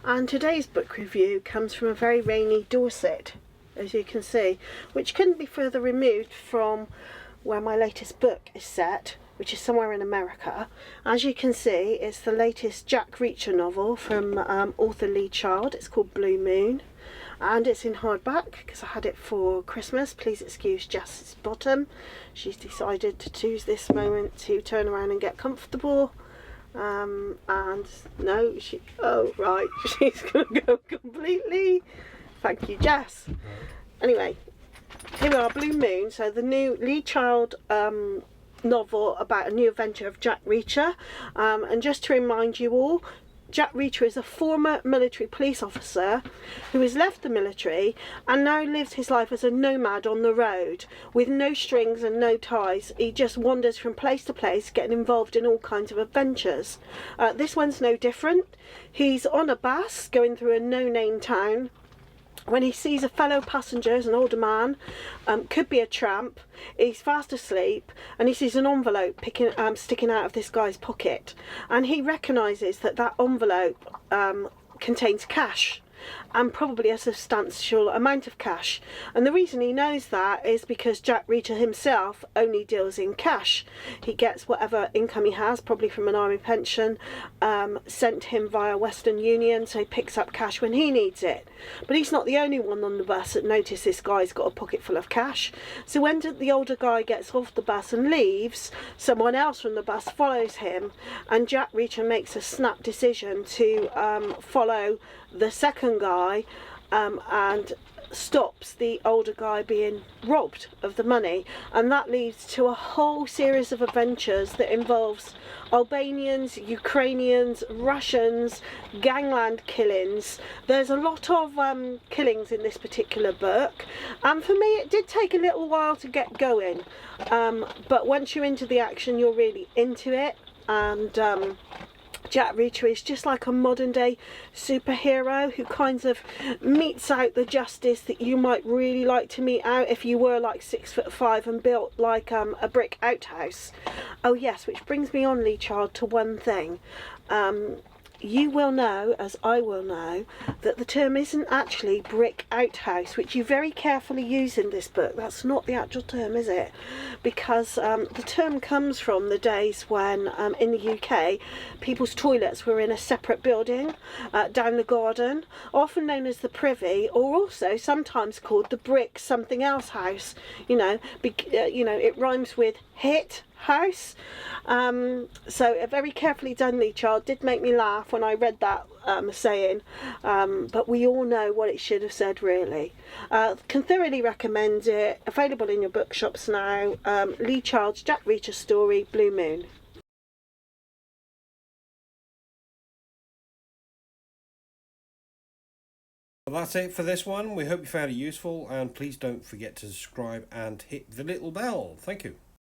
And today's book review comes from a very rainy Dorset, as you can see, which couldn't be further removed from where my latest book is set, which is somewhere in America. As you can see, it's the latest Jack Reacher novel from author Lee Child. It's called Blue Moon, and it's in hardback because I had it for Christmas. Please excuse Jess's bottom. She's decided to choose this moment to turn around and get comfortable. And no, oh right, she's gonna go completely. Thank you, Jess. Anyway, here we are, Blue Moon. So the new Lee Child novel about a new adventure of Jack Reacher. And just to remind you all, Jack Reacher is a former military police officer who has left the military and now lives his life as a nomad on the road with no strings and no ties. He just wanders from place to place, getting involved in all kinds of adventures. This one's no different. He's on a bus going through a no-name town when he sees a fellow passenger, an older man, could be a tramp. He's fast asleep and he sees an envelope sticking out of this guy's pocket, and he recognises that that envelope contains cash, and probably a substantial amount of cash. And the reason he knows that is because Jack Reacher himself only deals in cash. He gets whatever income he has, probably from an army pension, sent to him via Western Union, so he picks up cash when he needs it. But he's not the only one on the bus that noticed this guy's got a pocket full of cash. So when the older guy gets off the bus and leaves, someone else from the bus follows him, and Jack Reacher makes a snap decision to follow the second guy and stops the older guy being robbed of the money. And that leads to a whole series of adventures that involves Albanians, Ukrainians, Russians, gangland killings. There's a lot of killings in this particular book, and for me it did take a little while to get going, but once you're into the action you're really into it. And Jack Reacher is just like a modern day superhero who kind of meets out the justice that you might really like to meet out if you were like 6'5" and built like a brick outhouse. Oh yes, which brings me on, Lee Child, to one thing. You will know, as I will know, that the term isn't actually brick outhouse, which you very carefully use in this book. That's not the actual term, is it? Because the term comes from the days when in the UK people's toilets were in a separate building down the garden, often known as the privy, or also sometimes called the brick something else house. You know, it rhymes with hit house. So very carefully done, Lee Child. Did make me laugh when I read that saying, but we all know what it should have said, really. Can thoroughly recommend it. Available in your bookshops now. Lee Child's Jack Reacher story, Blue Moon. Well, that's it for this one. We hope you found it useful, and please don't forget to subscribe and hit the little bell. Thank you.